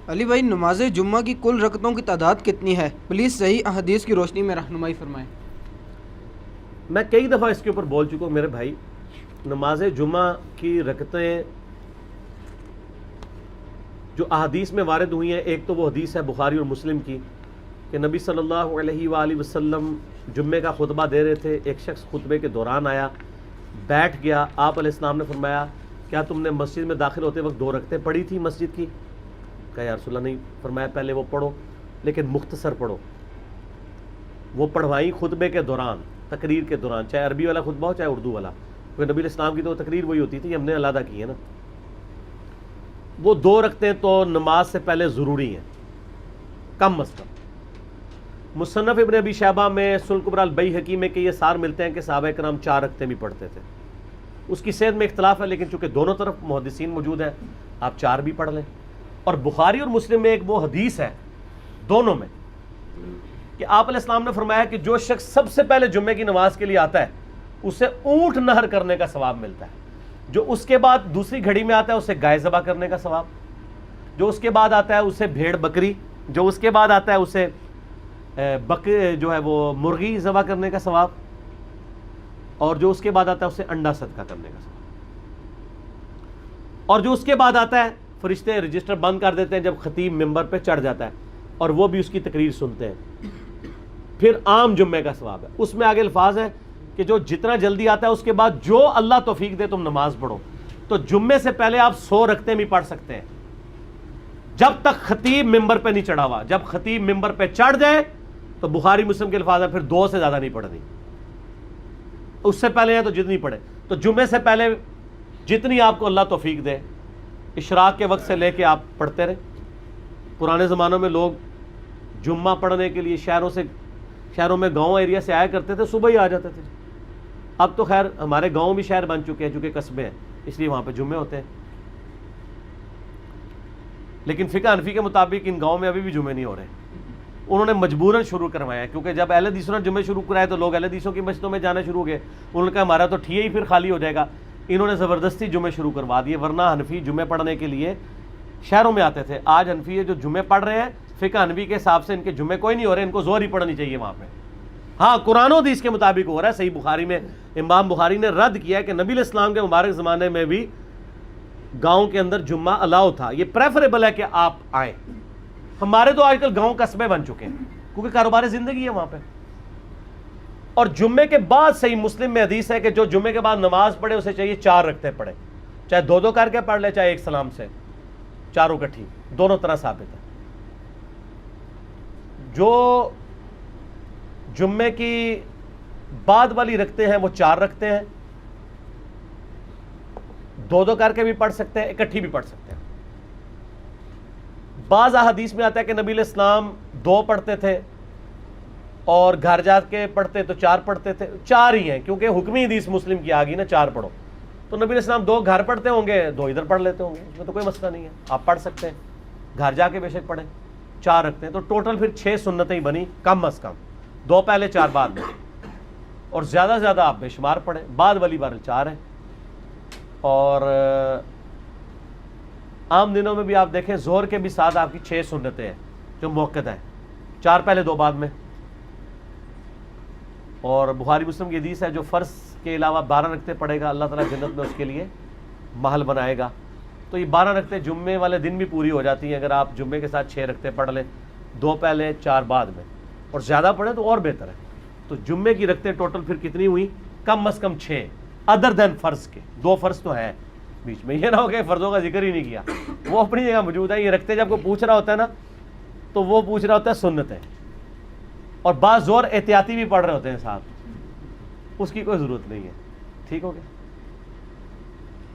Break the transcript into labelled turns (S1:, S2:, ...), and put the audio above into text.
S1: علی بھائی، نماز جمعہ کی کل رکعتوں کی تعداد کتنی ہے؟ پلیز صحیح احادیث کی روشنی میں رہنمائی فرمائیں۔
S2: میں کئی دفعہ اس کے اوپر بول چکا ہوں میرے بھائی، نماز جمعہ کی رکعتیں جو احادیث میں وارد ہوئی ہیں، ایک تو وہ حدیث ہے بخاری اور مسلم کی کہ نبی صلی اللہ علیہ وآلہ وسلم جمعے کا خطبہ دے رہے تھے، ایک شخص خطبے کے دوران آیا، بیٹھ گیا، آپ علیہ السلام نے فرمایا کیا تم نے مسجد میں داخل ہوتے وقت 2 رکعتیں پڑھی تھی مسجد کی؟ کہا یا رسول اللہ نہیں۔ فرمایا پہلے وہ پڑھو لیکن مختصر پڑھو۔ وہ پڑھوائی خطبے کے دوران، تقریر کے دوران، چاہے عربی والا خطبہ ہو چاہے اردو والا، کیونکہ نبی علیہ السلام کی تو تقریر وہی ہوتی تھی، ہم نے علیحدہ کی ہے نا۔ وہ 2 رکعتیں تو نماز سے پہلے ضروری ہیں کم از کم۔ مصنف ابن ابی شیبہ میں، سنن کبری البیہقی میں کہ یہ سار ملتے ہیں کہ صحابہ کرام 4 رکعتیں بھی پڑھتے تھے۔ اس کی صحت میں اختلاف ہے، لیکن چونکہ دونوں طرف محدثین موجود ہیں، آپ 4 بھی پڑھ لیں۔ اور بخاری اور مسلم میں ایک وہ حدیث ہے دونوں میں کہ آپ علیہ السلام نے فرمایا کہ جو شخص سب سے پہلے جمعے کی نماز کے لیے آتا ہے اسے اونٹ نہر کرنے کا ثواب ملتا ہے، جو اس کے بعد دوسری گھڑی میں آتا ہے اسے گائے ذبح کرنے کا ثواب، جو اس کے بعد آتا ہے اسے بھیڑ بکری، جو اس کے بعد آتا ہے اسے جو ہے وہ مرغی ذبح کرنے کا ثواب، اور جو اس کے بعد آتا ہے اسے انڈا صدقہ کرنے کا ثواب، اور جو اس کے بعد آتا ہے فرشتے رجسٹر بند کر دیتے ہیں جب خطیب ممبر پہ چڑھ جاتا ہے اور وہ بھی اس کی تقریر سنتے ہیں، پھر عام جمعے کا ثواب ہے۔ اس میں آگے الفاظ ہے کہ جو جتنا جلدی آتا ہے اس کے بعد جو اللہ توفیق دے تم نماز پڑھو، تو جمعے سے پہلے آپ 100 رکعتیں بھی پڑھ سکتے ہیں جب تک خطیب ممبر پہ نہیں چڑھا ہوا۔ جب خطیب ممبر پہ چڑھ جائے تو بخاری مسلم کے الفاظ ہے پھر 2 سے زیادہ نہیں پڑھنی، اس سے پہلے ہے تو جتنی پڑھے۔ تو جمعے سے پہلے جتنی آپ کو اللہ توفیق دے، اشراق کے وقت سے لے کے آپ پڑھتے رہے۔ پرانے زمانوں میں لوگ جمعہ پڑھنے کے لیے شہروں میں گاؤں ایریا سے آیا کرتے تھے، صبح ہی آ جاتے تھے۔ اب تو خیر ہمارے گاؤں بھی شہر بن چکے ہیں چونکہ قصبے ہیں، اس لیے وہاں پہ جمعے ہوتے ہیں، لیکن فقہ حنفی کے مطابق ان گاؤں میں ابھی بھی جمعے نہیں ہو رہے۔ انہوں نے مجبوراً شروع کروایا ہے، کیونکہ جب اہل حدیثوں نے جمعے شروع کرائے تو لوگ اہل حدیثوں کی مسجدوں میں جانا شروع ہو گئے۔ انہوں نے کہا ہمارا تو ٹھیے ہی پھر خالی ہو جائے گا، انہوں نے زبردستی جمعے شروع کروا دیے، ورنہ حنفی جمعے پڑھنے کے لیے شہروں میں آتے تھے۔ آج حنفی جو جمعے پڑھ رہے ہیں فقہ حنفی کے حساب سے ان کے جمعے کوئی نہیں ہو رہے، ان کو ظہر ہی پڑھنی چاہیے وہاں پہ۔ ہاں قرآن و حدیث کے مطابق ہو رہا ہے۔ صحیح بخاری میں امام بخاری نے رد کیا ہے کہ نبی علیہ السلام کے مبارک زمانے میں بھی گاؤں کے اندر جمعہ الاؤ تھا، یہ پریفریبل ہے کہ آپ آئیں۔ ہمارے تو آج کل گاؤں قصبے بن چکے ہیں کیونکہ کاروبار زندگی ہے وہاں پہ۔ اور جمعے کے بعد صحیح مسلم میں حدیث ہے کہ جو جمعے کے بعد نماز پڑھے اسے چاہیے 4 رکعتیں پڑھے، چاہے 2 کر کے پڑھ لے چاہے ایک سلام سے، چاروں کٹھی، دونوں طرح ثابت ہے۔ جو جمعے کی بعد والی رکھتے ہیں وہ 4 رکھتے ہیں، 2 کر کے بھی پڑھ سکتے ہیں، اکٹھی بھی پڑھ سکتے ہیں۔ بعض احادیث میں آتا ہے کہ نبی علیہ السلام 2 پڑھتے تھے اور گھر جا کے پڑھتے تو 4 پڑھتے تھے، 4 ہی ہیں کیونکہ حکمی حدیث مسلم کی آ گئی نا 4 پڑھو، تو نبی علیہ السلام 2 گھر پڑھتے ہوں گے، 2 ادھر پڑھ لیتے ہوں گے، اس میں تو کوئی مسئلہ نہیں ہے، آپ پڑھ سکتے ہیں، گھر جا کے بے شک پڑھیں۔ 4 رکھتے ہیں تو ٹوٹل پھر 6 سنتیں بنی کم از کم، 2 پہلے 4 بعد میں، اور زیادہ سے زیادہ آپ بے شمار پڑھیں، بعد والی بار 4 ہے۔ اور عام دنوں میں بھی آپ دیکھیں ظہر کے بھی ساتھ آپ کی 6 سنتیں ہیں جو موقت ہیں، 4 پہلے 2 بعد میں۔ اور بخاری مسلم کی حدیث ہے جو فرض کے علاوہ 12 رکعتیں پڑھے گا اللہ تعالیٰ جنت میں اس کے لیے محل بنائے گا۔ تو یہ 12 رکعتیں جمعے والے دن بھی پوری ہو جاتی ہیں اگر آپ جمعے کے ساتھ 6 رکعتیں پڑھ لیں، 2 پہلے 4 بعد میں، اور زیادہ پڑھیں تو اور بہتر ہے۔ تو جمعے کی رکعتیں ٹوٹل پھر کتنی ہوئی؟ کم از کم 6، ادر دین فرض کے، 2 فرض تو ہیں بیچ میں، یہ نہ ہو کہ فرضوں کا ذکر ہی نہیں کیا، وہ اپنی جگہ موجود ہے۔ یہ رکھتے جب کوئی پوچھ رہا ہوتا ہے نا تو وہ پوچھ رہا ہوتا ہے سنتیں، اور بعض زور احتیاطی بھی پڑھ رہے ہوتے ہیں ساتھ، اس کی کوئی ضرورت نہیں ہے۔ ٹھیک ہو گیا؟